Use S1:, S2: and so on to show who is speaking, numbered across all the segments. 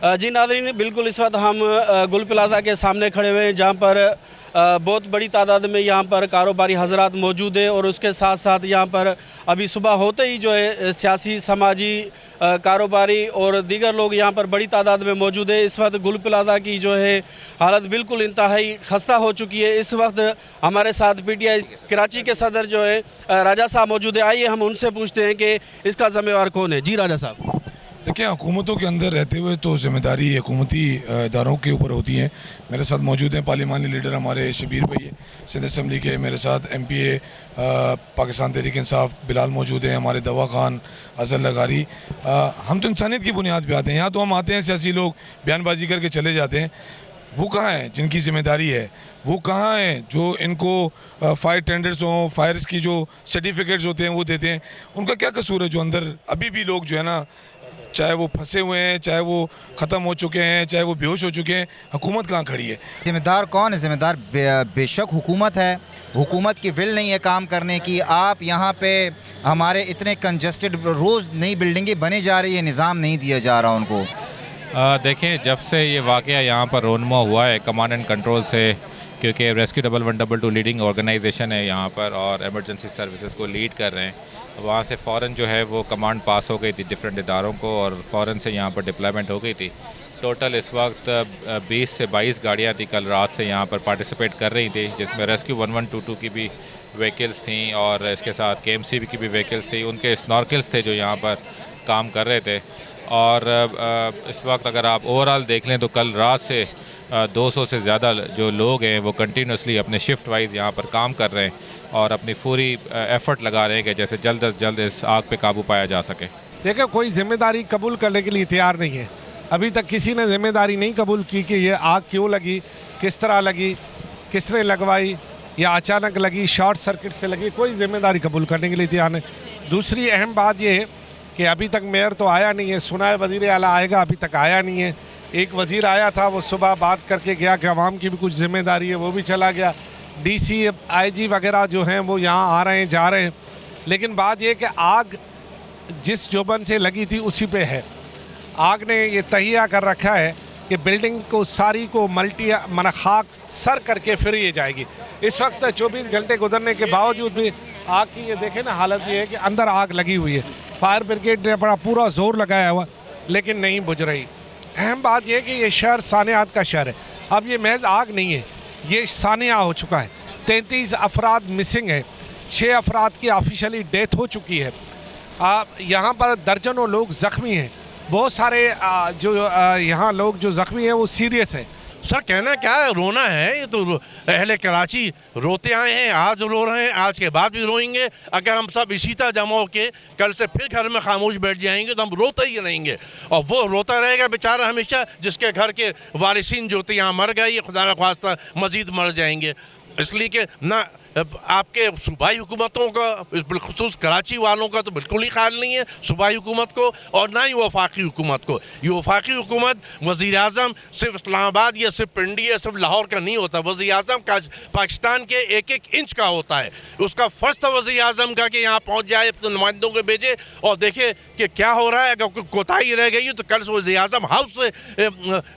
S1: जी नाज़रीन, बिल्कुल इस वक्त हम गुल प्लाजा के सामने खड़े हुए हैं, जहाँ पर बहुत बड़ी तादाद में यहाँ पर कारोबारी हजरात मौजूद हैं। और उसके साथ साथ यहाँ पर अभी सुबह होते ही जो है सियासी, समाजी, कारोबारी और दीगर लोग यहाँ पर बड़ी तादाद में मौजूद है। इस वक्त गुल प्लाजा की जो है हालत बिल्कुल इंतहाई खस्ता हो चुकी है। इस वक्त हमारे साथ PTI कराची के सदर जो है राजा साहब मौजूद है। आइए हम उनसे पूछते हैं कि इसका ज़िम्मेवार कौन है। जी राजा साहब।
S2: देखिए, हुकूमतों के अंदर रहते हुए तो ज़िम्मेदारी हुकूमती इदारों के ऊपर होती है। मेरे साथ मौजूद हैं पार्लिमानी लीडर हमारे शबीर भाई है सिंध असम्बली के। मेरे साथ MPA पाकिस्तान तहरीक इंसाफ बिलाल मौजूद हैं, हमारे दवा खान, अजहर लगारी। हम तो इंसानियत की बुनियाद पे आते हैं। यहाँ तो हम आते हैं, सियासी लोग बयानबाजी करके चले जाते हैं। वो कहाँ हैं जिनकी ज़िम्मेदारी है? वो कहाँ हैं जो इनको फायर टेंडर्स हों, फायर्स की जो सर्टिफिकेट्स होते हैं वो देते हैं? उनका क्या कसूर है जो अंदर अभी भी लोग जो है ना, चाहे वो फंसे हुए हैं, चाहे वो ख़त्म हो चुके हैं, चाहे वो बेहोश हो चुके हैं? हुकूमत कहाँ खड़ी है?
S3: ज़िम्मेदार कौन है? ज़िम्मेदार बेशक हुकूमत है। हुकूमत की विल नहीं है काम करने की। आप यहाँ पे हमारे इतने कंजस्टेड, रोज़ नई बिल्डिंगें बने जा रही है, निज़ाम नहीं दिया जा रहा उनको।
S4: देखें, जब से ये वाक़या यहाँ पर रोनमा हुआ है कमांड एंड कंट्रोल से, क्योंकि रेस्क्यू 1112 लीडिंग ऑर्गेनाइजेशन है यहाँ पर और एमरजेंसी सर्विसेज को लीड कर रहे हैं, वहाँ से फ़ौरन जो है वो कमांड पास हो गई थी डिफरेंट इदारों को और फ़ौरन से यहाँ पर डिप्लॉयमेंट हो गई थी। टोटल इस वक्त 20 से 22 गाड़ियाँ थी कल रात से यहाँ पर पार्टिसिपेट कर रही थी, जिसमें रेस्क्यू 1122 की भी व्हीकल्स थी और इसके साथ KMCB की भी व्हीकल्स थी। उनके स्नॉर्कल्स थे जो यहाँ पर काम कर रहे थे। और इस वक्त अगर आप ओवरऑल देख लें तो कल रात से 200 से ज़्यादा जो लोग हैं वो कंटिन्यूसली अपने शिफ्ट वाइज यहाँ पर काम कर रहे हैं और अपनी पूरी एफ़र्ट लगा रहे हैं कि जैसे जल्द अज जल्द इस आग पे काबू पाया जा सके।
S5: देखिए, कोई जिम्मेदारी कबूल करने के लिए तैयार नहीं है। अभी तक किसी ने जिम्मेदारी नहीं कबूल की कि ये आग क्यों लगी, किस तरह लगी, किसने लगवाई, या अचानक लगी, शॉर्ट सर्किट से लगी। कोई जिम्मेदारी कबूल करने के लिए तैयार नहीं। दूसरी अहम बात ये है कि अभी तक मेयर तो आया नहीं है। सुना है वज़ीर आला आएगा, अभी तक आया नहीं है। एक वज़ीर आया था, वो सुबह बात करके गया कि आवाम की भी कुछ ज़िम्मेदारी है, वो भी चला गया। DC, IG वगैरह जो हैं वो यहाँ आ रहे हैं, जा रहे हैं। लेकिन बात यह कि आग जिस जोबन से लगी थी उसी पे है। आग ने ये तहिया कर रखा है कि बिल्डिंग को सारी को खाक सर करके फिर ये जाएगी। इस वक्त 24 घंटे गुजरने के बावजूद भी आग की ये देखें ना हालत ये है कि अंदर आग लगी हुई है। फायर ब्रिगेड ने बड़ा पूरा जोर लगाया हुआ लेकिन नहीं बुझ रही। अहम बात यह कि ये शहर सानियात का शहर है। अब ये महज आग नहीं है, ये सानिया हो चुका है। 33 अफराद मिसिंग है, 6 अफराद की ऑफिशियली डेथ हो चुकी है। यहाँ पर दर्जनों लोग ज़ख्मी हैं। बहुत सारे जो यहाँ लोग जो ज़ख्मी हैं वो सीरियस है।
S6: सर कहना क्या है, रोना है। ये तो अहले कराची रोते आए हैं, आज रो रहे हैं, आज के बाद भी रोएंगे। अगर हम सब इसी तरह जमा होके कल से फिर घर में खामोश बैठ जाएंगे तो हम रोते ही रहेंगे और वो रोता रहेगा बेचारा हमेशा, जिसके घर के वारिसीन जो थे यहाँ मर गए, ये खुदा न ख्वास्ता मज़ीद मर जाएंगे। इसलिए कि ना आपके सूबाई हुकूमतों का, बिलखुसूस कराची वालों का तो बिल्कुल ही ख्याल नहीं है सूबाई हुकूमत को और ना ही वफाकी हुकूमत को। ये वफाकी हुकूमत वज़ीर आज़म सिर्फ इस्लामाबाद या सिर्फ पिंडी या सिर्फ लाहौर का नहीं होता। वज़ीर आज़म का पाकिस्तान के एक एक इंच का होता है। उसका फ़र्ज़ था वज़ीर आज़म का कि यहाँ पहुँच जाए, तो नुमाइंदों को भेजे और देखे कि क्या हो रहा है। अगर कोई कोताही रह गई तो कल से वज़ीर आज़म हाउस से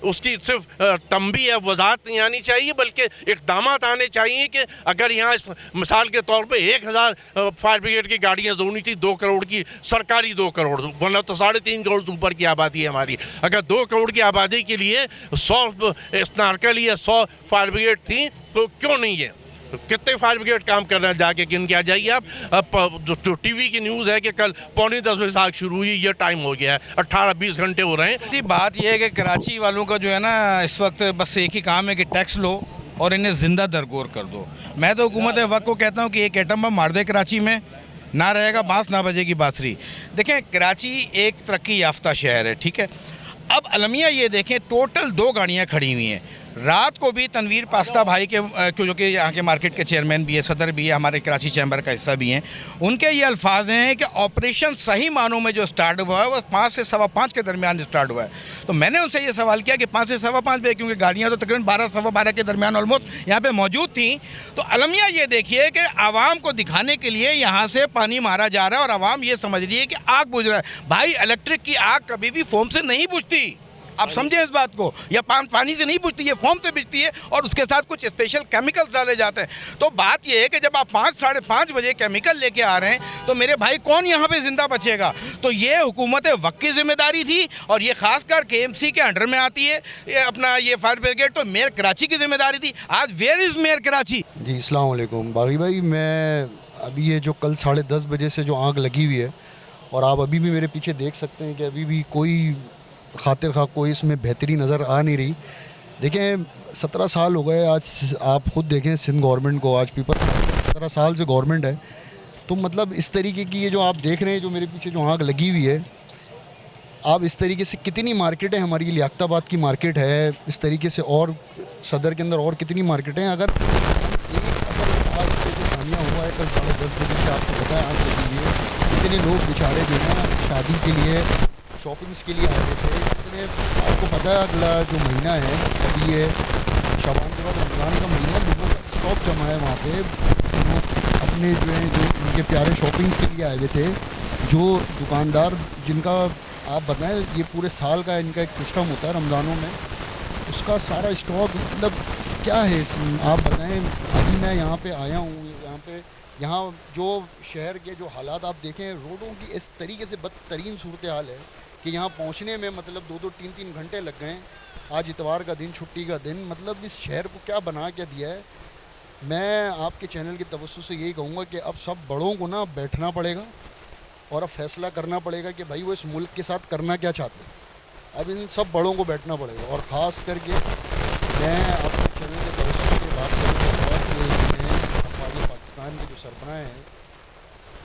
S6: उसकी सिर्फ तंबी या वजाहत नहीं आनी चाहिए, बल्कि इक़दाम आने चाहिए कि अगर यहाँ मिसाल के तौर पे 1000 फायर ब्रिगेड की गाड़ियाँ जोड़नी थी 2 करोड़ की, सरकारी 2 करोड़, वरना तो 3.5 करोड़ से ऊपर की आबादी है हमारी। अगर 2 करोड़ की आबादी के लिए 100 स्नार्कल या 100 फायर ब्रिगेड थी तो क्यों नहीं है? तो कितने फायर ब्रिगेड काम कर रहे हैं, जाके गिन के आ जाइए आप। जो TV की न्यूज़ है कि कल 9:45 बजे आग शुरू हुई, ये टाइम हो गया है, 18-20 घंटे हो रहे हैं।
S7: बात यह है कि कराची वालों का जो है ना इस वक्त बस एक ही काम है कि टैक्स लो और इन्हें ज़िंदा दरगोर कर दो। मैं तो हुकूमत वक्त को कहता हूँ कि एक एटम बम मार दे कराची में, ना रहेगा बांस ना बजेगी बांसुरी। देखें, कराची एक तरक्की याफ्ता शहर है, ठीक है। अब अलमिया ये देखें, टोटल 2 गाड़ियाँ खड़ी हुई हैं। रात को भी तनवीर पास्ता भाई के जो कि यहाँ के मार्केट के चेयरमैन भी है, सदर भी है, हमारे कराची चैम्बर का हिस्सा भी हैं, उनके ये अल्फाज हैं कि ऑपरेशन सही मानों में जो स्टार्ट हुआ है वो 5 से 5:15 के दरमियान स्टार्ट हुआ है। तो मैंने उनसे ये सवाल किया कि 5 से 5:15 पे, क्योंकि गाड़ियाँ तो तकरीबन 12 सवा 12 के दरमियान ऑलमोस्ट यहाँ पर मौजूद थी। तो अलमिया ये देखिए कि आवाम को दिखाने के लिए यहाँ से पानी मारा जा रहा है और आवाम ये समझ रही है कि आग बुझ रहा है। भाई, इलेक्ट्रिक की आग कभी भी फोम से नहीं बुझती, आप समझे इस बात को। या पानी से नहीं बुझती, ये फोम से बुझती है और उसके साथ कुछ स्पेशल केमिकल्स डाले जाते हैं। तो बात ये है कि जब आप 5 साढ़े 5 बजे केमिकल लेके आ रहे हैं तो मेरे भाई कौन यहाँ पे ज़िंदा बचेगा। तो ये हुकूमत वक्त की जिम्मेदारी थी और ये खासकर KMC के अंडर में आती है ये अपना ये फायर ब्रिगेड, तो मेयर कराची की जिम्मेदारी थी। आज वेयर इज़ मेयर कराची।
S8: जी अस्सलाम वालेकुम बागी भाई, मैं अभी ये जो कल 10:30 बजे से जो आग लगी हुई है और आप अभी भी मेरे पीछे देख सकते हैं कि अभी भी कोई खातिर खा कोई इसमें बेहतरी नज़र आ नहीं रही। देखें 17 साल हो गए आज, आप ख़ुद देखें सिंध गवर्नमेंट को, आज पीपल 17 साल से गवर्नमेंट है। तो मतलब इस तरीके की ये जो आप देख रहे हैं जो मेरे पीछे जो आग लगी हुई है, आप इस तरीके से कितनी मार्केट है, हमारी लियाकताबाद की मार्केट है, इस तरीके से और सदर के अंदर और कितनी मार्केट हैं। अगर आज जो खानिया हुआ है कल 10:30 बजे से, आपको पता है आग लगी हुई है, कितने लोग बेचारे जो है ना शादी के लिए शॉपिंग्स के लिए आए थे, कितने आपको पता है अगला जो महीना है अभी ये शाबान के बाद रमज़ान का महीना, लोगों का स्टॉक जमा है वहाँ पे, अपने जो है जो उनके प्यारे शॉपिंग्स के लिए आए हुए थे। जो दुकानदार जिनका आप बताएं ये पूरे साल का इनका एक सिस्टम होता है रमज़ानों में, उसका सारा स्टॉक मतलब क्या है इसमें आप बताएं। अभी मैं यहाँ पे आया हूँ, यहाँ जो शहर के जो हालात आप देखें, रोडों की इस तरीके से बदतरीन सूरत हाल है कि यहाँ पहुँचने में मतलब 2-2 3-3 घंटे लग गए। आज इतवार का दिन, छुट्टी का दिन, मतलब इस शहर को क्या बना के दिया है। मैं आपके चैनल की तवज्जो से यही कहूँगा कि अब सब बड़ों को ना बैठना पड़ेगा और अब फैसला करना पड़ेगा कि भाई वो इस मुल्क के साथ करना क्या चाहते हैं। अब इन सब बड़ों को बैठना पड़ेगा और ख़ास करके मैं आपके चैनल के तवज्जो से बात करूँगा कि इसमें हमारे पाकिस्तान के जो सरबराह हैं,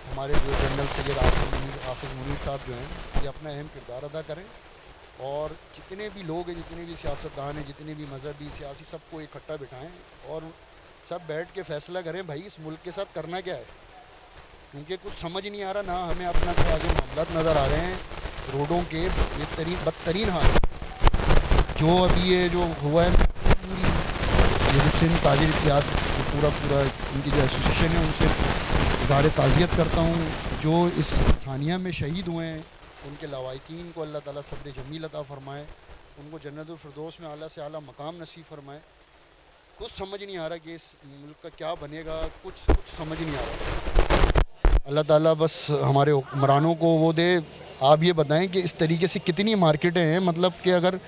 S8: हमारे जो जनरल सैयद हाफिज़ मुनीर साहब जो हैं, ये अपना अहम किरदार अदा करें और जितने भी लोग हैं, जितने भी सियासतदान हैं, जितने भी मजहबी सियासी, सबको इकट्ठा बिठाएं और सब बैठ के फ़ैसला करें भाई इस मुल्क के साथ करना क्या है। क्योंकि कुछ समझ नहीं आ रहा ना, हमें अपना जो आगे मामलात नज़र आ रहे हैं, रोडों के बदतरीन हाल जो अभी ये जो हुआ है। पूरी ये जो सिंध ताजिर इत्तेहाद पूरा इनकी जो एसोसिएशन है उनसे इज़हार ताज़ियत करता हूँ। जो इस सानिया में शहीद हुए हैं उनके लवाकिन को अल्लाह ताला सब्र जमील अता फ़रमाए, उनको जन्नतुल फिरदौस में आला से आला मकाम नसीब फ़रमाए। कुछ समझ नहीं आ रहा कि इस मुल्क का क्या बनेगा, कुछ समझ नहीं आ रहा। अल्लाह ताला बस हमारे हुक्मरानों को वो दे। आप ये बताएं कि इस तरीके से कितनी मार्केटें हैं, मतलब कि अगर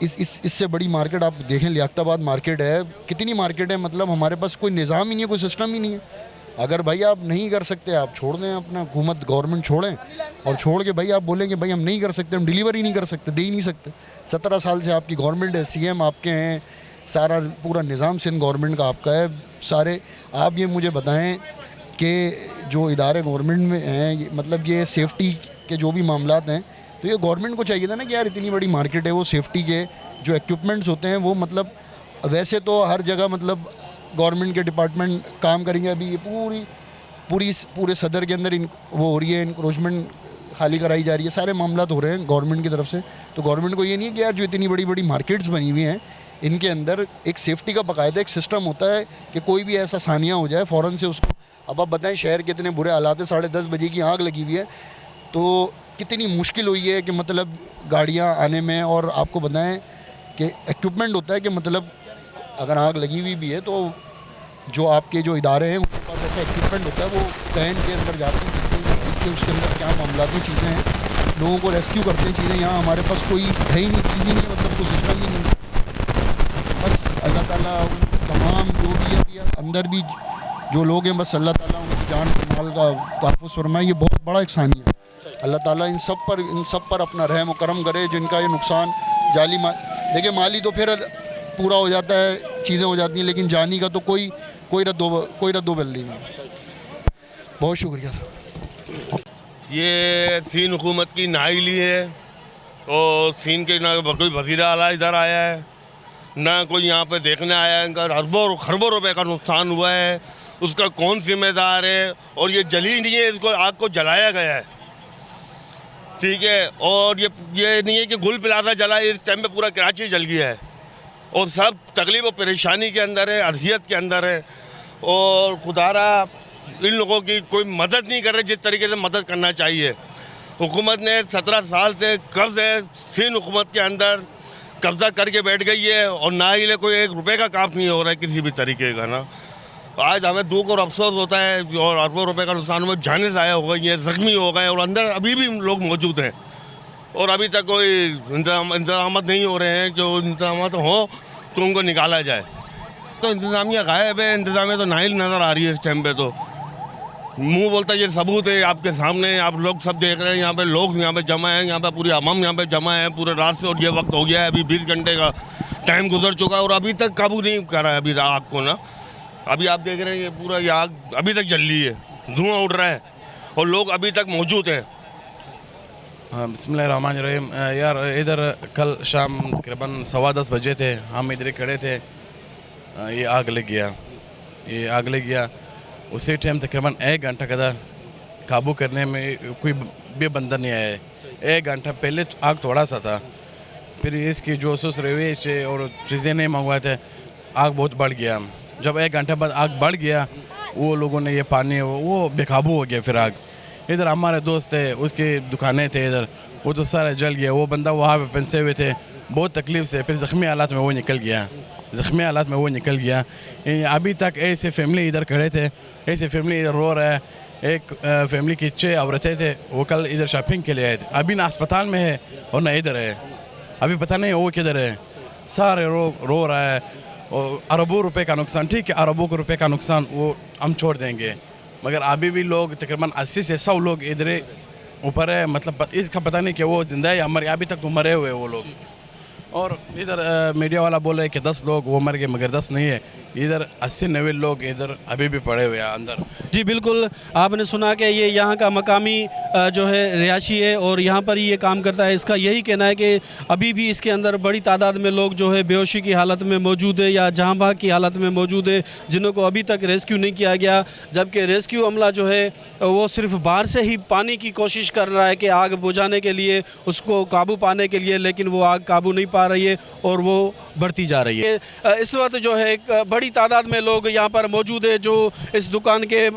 S8: इससे बड़ी मार्केट आप देखें, लियाकताबाद मार्केट है, कितनी मार्केट है, मतलब हमारे पास कोई निज़ाम ही नहीं है, कोई सिस्टम ही नहीं है। अगर भाई आप नहीं कर सकते, आप छोड़ दें अपना हुकूमत, गवर्नमेंट छोड़ें और छोड़ के भाई आप बोलें कि भाई हम नहीं कर सकते, हम डिलीवरी नहीं कर सकते, दे ही नहीं सकते। 17 साल से आपकी गवर्नमेंट है, CM आपके हैं, सारा पूरा निज़ाम सिंध गवर्नमेंट का आपका है सारे। आप ये मुझे बताएं कि जो इदारे गवर्नमेंट में हैं, मतलब ये सेफ़्टी के जो भी मामलात हैं, तो ये गवर्नमेंट को चाहिए था ना कि यार इतनी बड़ी मार्केट है, वो सेफ़्टी के जो इक्विपमेंट्स होते हैं वो मतलब वैसे तो हर जगह मतलब गवर्नमेंट के डिपार्टमेंट काम करेंगे। अभी ये पूरे सदर के अंदर वो हो रही है, इंक्रोचमेंट खाली कराई जा रही है, सारे मामलात हो रहे हैं गवर्नमेंट की तरफ से। तो गवर्नमेंट को ये नहीं है कि यार जो इतनी बड़ी बड़ी मार्केट्स बनी हुई हैं इनके अंदर एक सेफ़्टी का बाकायदा एक सिस्टम होता है कि कोई भी ऐसा सानिया हो जाए फ़ौरन से उसको। अब आप बताएं शहर के इतने बुरे हालात है, 10:30 बजे की आग लगी हुई है, तो कितनी मुश्किल हुई है कि मतलब गाड़ियाँ आने में। और आपको बताएं कि इक्विपमेंट होता है कि मतलब अगर आग लगी हुई भी है तो जो आपके जो इदारे हैं उनके पास ऐसा इक्विपमेंट होता है, वो कैन के अंदर जाते हैं, देखते हैं उसके अंदर क्या मामलाती चीज़ें हैं, लोगों को रेस्क्यू करते हैं चीज़ें। यहाँ हमारे पास कोई है ही नहीं, चीज़ ही नहीं है, मतलब कोई सिस्टम ही नहीं। बस अल्लाह ताला तमाम जो भी अभी अंदर भी जो लोग हैं, बस अल्लाह ताला उनकी जान माल का तहफ़्फ़ुज़ फरमाए। ये बहुत बड़ा एक सानिया है। अल्लाह ताला इन सब पर अपना रहम करम करे जिनका ये नुकसान जाली देखिए माली तो फिर पूरा हो जाता है, चीज़ें हो जाती हैं, लेकिन जानी का तो कोई रद्दो-बदली नहीं। बहुत शुक्रिया।
S6: ये सीन हुकूमत की नाइली है और सीन के ना कोई वज़ीर आला इधर आया है, ना कोई यहाँ पे देखने आया है। इनका अरबों खरबों रुपए का नुकसान हुआ है, उसका कौन जिम्मेदार है। और ये जली नहीं है, इसको आग को जलाया गया है, ठीक है। और ये नहीं है कि गुल प्लाजा जला है, इस टाइम पे पूरा कराची जल गया है और सब तकलीफ और परेशानी के अंदर है, अज़ियत के अंदर है। और खुदारा इन लोगों की कोई मदद नहीं कर रहे जिस तरीके से मदद करना चाहिए।
S9: हुकूमत ने 17 साल से कब्ज़ है सिंध हुकूमत के अंदर कब्ज़ा करके बैठ गई है और ना ही कोई 1 रुपये का काम नहीं हो रहा है किसी भी तरीके का ना। आज हमें दुख और अफसोस होता है और अरबों रुपए का नुकसान हुआ, जानें ज़ाया हो गई हैं, ज़ख्मी हो गए और अंदर अभी भी लोग मौजूद हैं और अभी तक कोई इंतजाम नहीं हो रहे हैं। जो इंतजाम हो तो उनको निकाला जाए। तो इंतज़ामिया गायब है, इंतज़ामिया तो नाहिल नज़र आ रही है इस टाइम पे। तो मुंह बोलता है ये सबूत है आपके सामने, आप लोग सब देख रहे हैं। यहाँ पे लोग यहाँ पे जमा है, यहाँ पे पूरी अवाम यहाँ पे जमा है पूरे रात से और ये वक्त हो गया है, अभी 20 घंटे का टाइम गुजर चुका है और अभी तक काबू नहीं करा है अभी आग को ना। अभी आप देख रहे हैं ये पूरा ये आग अभी तक जल रही है, धुआं उड़ रहा है और लोग अभी तक मौजूद हैं।
S6: बिस्मिल्लाहिर्रहमानिर्रहीम। यार इधर कल शाम तकरीबन 10:15 बजे थे, हम इधर खड़े थे, ये आग लग गया। उसी टाइम तकरीबन 1 घंटा कदर काबू करने में कोई भी बंदा नहीं आया है। 1 घंटा पहले आग थोड़ा सा था, फिर इसकी जो रवेश और चीज़ें नहीं मंगवाए थे, आग बहुत बढ़ गया। जब 1 घंटे बाद आग बढ़ गया, वो लोगों ने ये पानी वो बेकाबू हो गया। फिर आग इधर हमारे दोस्त थे, उसकी दुकानें थे इधर, वो तो सारा जल गया। वो बंदा वहाँ पे फंसे हुए थे बहुत तकलीफ़ से, फिर ज़ख्मी हालात में वो निकल गया। अभी तक ऐसे फैमिली इधर खड़े थे, ऐसे फैमिली इधर रो रहा है। एक फैमिली की 6 औरतें थे, वो कल इधर शॉपिंग के लिए आए थे, अभी ना अस्पताल में है और ना इधर है, अभी पता नहीं वो किधर है। सारे रो रहा है और अरबों रुपए का नुकसान। ठीक है, अरबों रुपए का नुकसान वो हम छोड़ देंगे, मगर अभी भी लोग तकरीबन 80 से 100 लोग इधर ऊपर है। मतलब इसका पता नहीं कि वो जिंदा है या मर, अभी तक तो मरे हुए वो लोग। और इधर मीडिया वाला बोल रहे हैं कि 10 लोग वो मर गए, मगर 10 नहीं है, इधर 80-90 लोग इधर अभी भी पड़े हुए हैं अंदर।
S1: जी बिल्कुल, आपने सुना कि ये यहाँ का मकामी जो है रिहायशी है और यहाँ पर ही ये काम करता है। इसका यही कहना है कि अभी भी इसके अंदर बड़ी तादाद में लोग जो है बेहोशी की हालत में मौजूद है या जहाँ भाग की हालत में मौजूद है, जिन्हों को अभी तक रेस्क्यू नहीं किया गया। जबकि रेस्क्यू अमला जो है वो सिर्फ बाहर से ही पानी की कोशिश कर रहा है कि आग बुझाने के लिए, उसको काबू पाने के लिए, लेकिन वो आग काबू नहीं पा रही है और वो बढ़ती जा रही है। इस वक्त जो है एक बड़ी तादाद में लोग यहाँ पर मौजूद है। जो इस दुकान के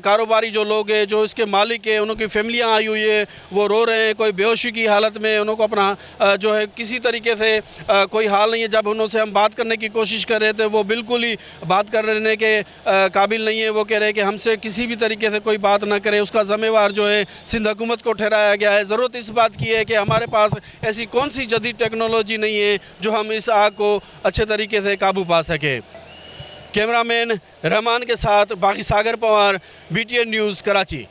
S1: कारोबारी जो लोग हैं, जो इसके मालिक हैं, उनकी फैमिलियाँ आई हुई है, वो रो रहे हैं। कोई बेहोशी की हालत में, उनको अपना जो है किसी तरीके से कोई हाल नहीं है। जब उनसे हम बात करने की कोशिश कर रहे थे, वो बिल्कुल ही बात करने के काबिल नहीं है। वो कह रहे हैं कि हमसे किसी भी तरीके से कोई बात ना करे, उसका ज़िम्मेवार जो है सिंध हुकूमत को ठहराया गया है। ज़रूरत इस बात की है कि हमारे पास ऐसी कौन सी जदीद टेक्नोलॉजी नहीं है जो हम इस आग को अच्छे तरीके से काबू पा सके। कैमरामैन रहमान के साथ बाकी सागर पवार, BTN न्यूज़, कराची।